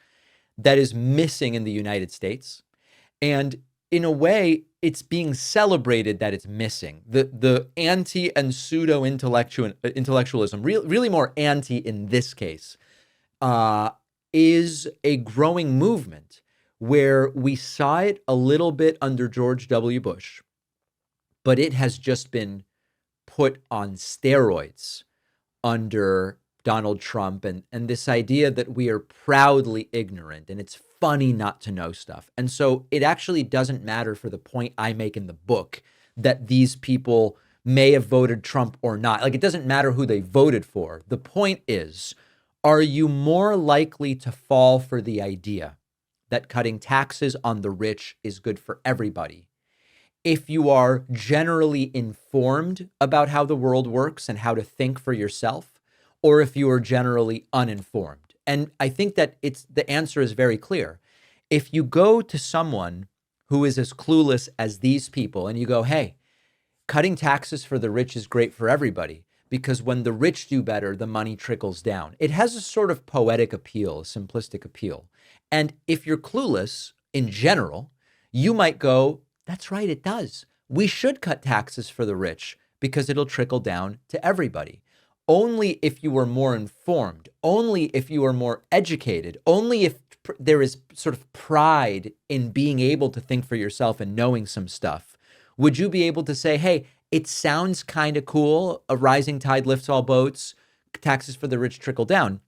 that is missing in the United States. And in a way, it's being celebrated that it's missing. The anti and pseudo intellectualism, really more anti in this case, is a growing movement where we saw it a little bit under George W. Bush, but it has just been put on steroids under Donald Trump, and this idea that we are proudly ignorant and it's funny not to know stuff. And so it actually doesn't matter for the point I make in the book that these people may have voted Trump or not. Like, it doesn't matter who they voted for. The point is, are you more likely to fall for the idea that cutting taxes on the rich is good for everybody if you are generally informed about how the world works and how to think for yourself, or if you are generally uninformed And I think that the answer is very clear. If you go to someone who is as clueless as these people and you go, hey, cutting taxes for the rich is great for everybody, because when the rich do better, the money trickles down. It has a sort of poetic appeal, a simplistic appeal. And if you're clueless in general, you might go, that's right, it does. We should cut taxes for the rich because it'll trickle down to everybody. Only if you are more informed, only if you are more educated, only if there is sort of pride in being able to think for yourself and knowing some stuff, would you be able to say, hey, it sounds kind of cool, a rising tide lifts all boats, taxes for the rich trickle down,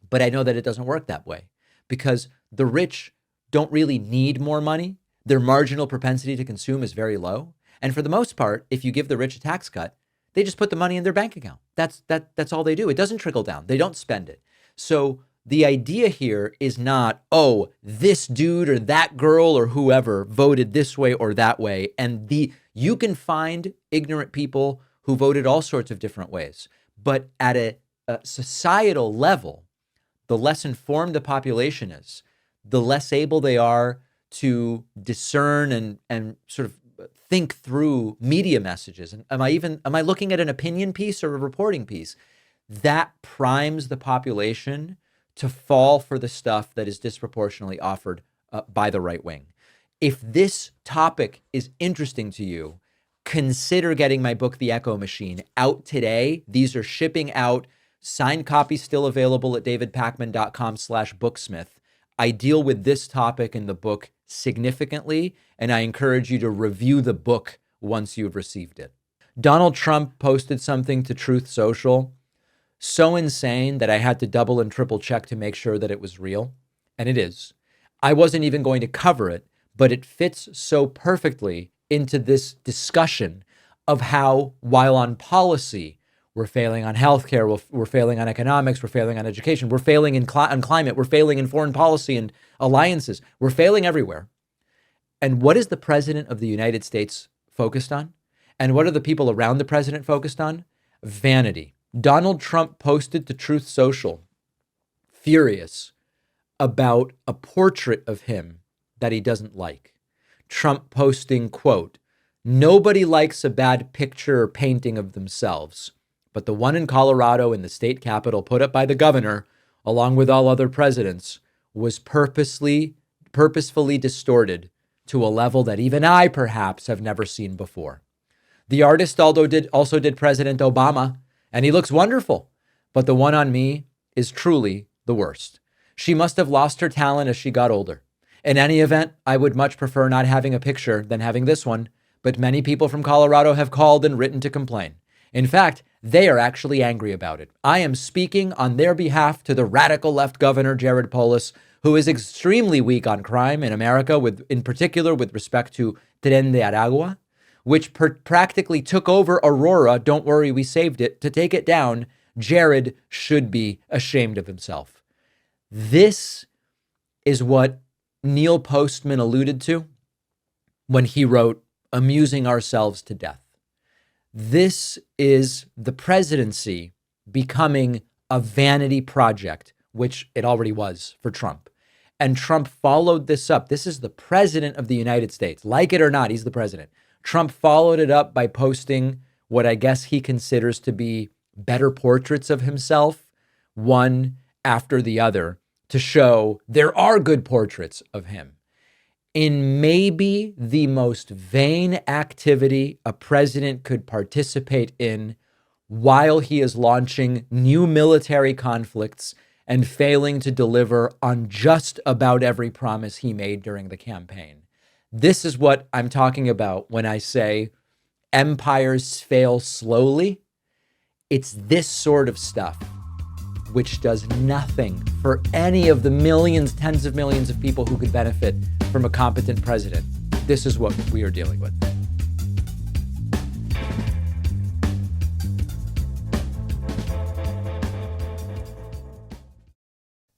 but I know that it doesn't work that way because the rich don't really need more money. Their marginal propensity to consume is very low. And for the most part, if you give the rich a tax cut, they just put the money in their bank account. That's all they do. It doesn't trickle down. They don't spend it. So the idea here is not, oh, this dude or that girl or whoever voted this way or that way. And you can find ignorant people who voted all sorts of different ways. But at a societal level, the less informed the population is, the less able they are to discern and sort of think through media messages. And am I looking at an opinion piece or a reporting piece? That primes the population to fall for the stuff that is disproportionately offered by the right wing. If this topic is interesting to you, consider getting my book, The Echo Machine, out today. These are shipping out. Signed copies still available at davidpakman.com/booksmith. I deal with this topic in the book significantly, and I encourage you to review the book once you've received it. Donald Trump posted something to Truth Social so insane that I had to double and triple check to make sure that it was real, and it is. I wasn't even going to cover it, but it fits so perfectly into this discussion of how, while on policy, we're failing on healthcare, we're failing on economics, we're failing on education, we're failing on climate, we're failing in foreign policy and alliances, we're failing everywhere. And what is the president of the United States focused on? And what are the people around the president focused on? Vanity. Donald Trump posted to Truth Social, furious about a portrait of him that he doesn't like. Trump posting, quote, "Nobody likes a bad picture or painting of themselves, but the one in Colorado in the state capitol put up by the governor, along with all other presidents, was purposefully distorted to a level that even I perhaps have never seen before. The artist also did President Obama, and he looks wonderful, but the one on me is truly the worst. She must have lost her talent as she got older. In any event, I would much prefer not having a picture than having this one, but many people from Colorado have called and written to complain. In fact, they are actually angry about it. I am speaking on their behalf to the radical left governor, Jared Polis, who is extremely weak on crime in America, in particular with respect to Tren de Aragua, which practically took over Aurora. Don't worry, we saved it. To take it down, Jared should be ashamed of himself." This is what Neil Postman alluded to when he wrote, "Amusing ourselves to death." This is the presidency becoming a vanity project, which it already was for Trump. And Trump followed this up. This is the president of the United States. Like it or not, he's the president. Trump followed it up by posting what I guess he considers to be better portraits of himself, one after the other, to show there are good portraits of him. In maybe the most vain activity a president could participate in while he is launching new military conflicts and failing to deliver on just about every promise he made during the campaign. This is what I'm talking about when I say empires fail slowly. It's this sort of stuff which does nothing for any of the millions, tens of millions of people who could benefit from a competent president. This is what we are dealing with.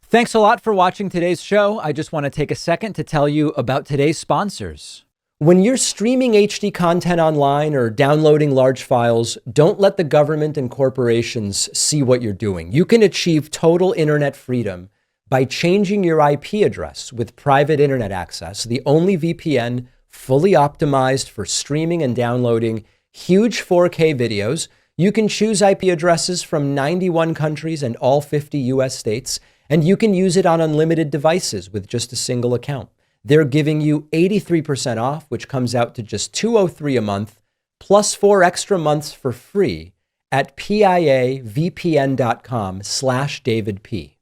Thanks a lot for watching today's show. I just want to take a second to tell you about today's sponsors. When you're streaming HD content online or downloading large files, don't let the government and corporations see what you're doing. You can achieve total internet freedom by changing your IP address with private internet access, the only VPN fully optimized for streaming and downloading huge 4K videos. You can choose IP addresses from 91 countries and all 50 US states, and you can use it on unlimited devices with just a single account. They're giving you 83% off, which comes out to just $203 a month, plus 4 extra months for free at piavpn.com/DavidP.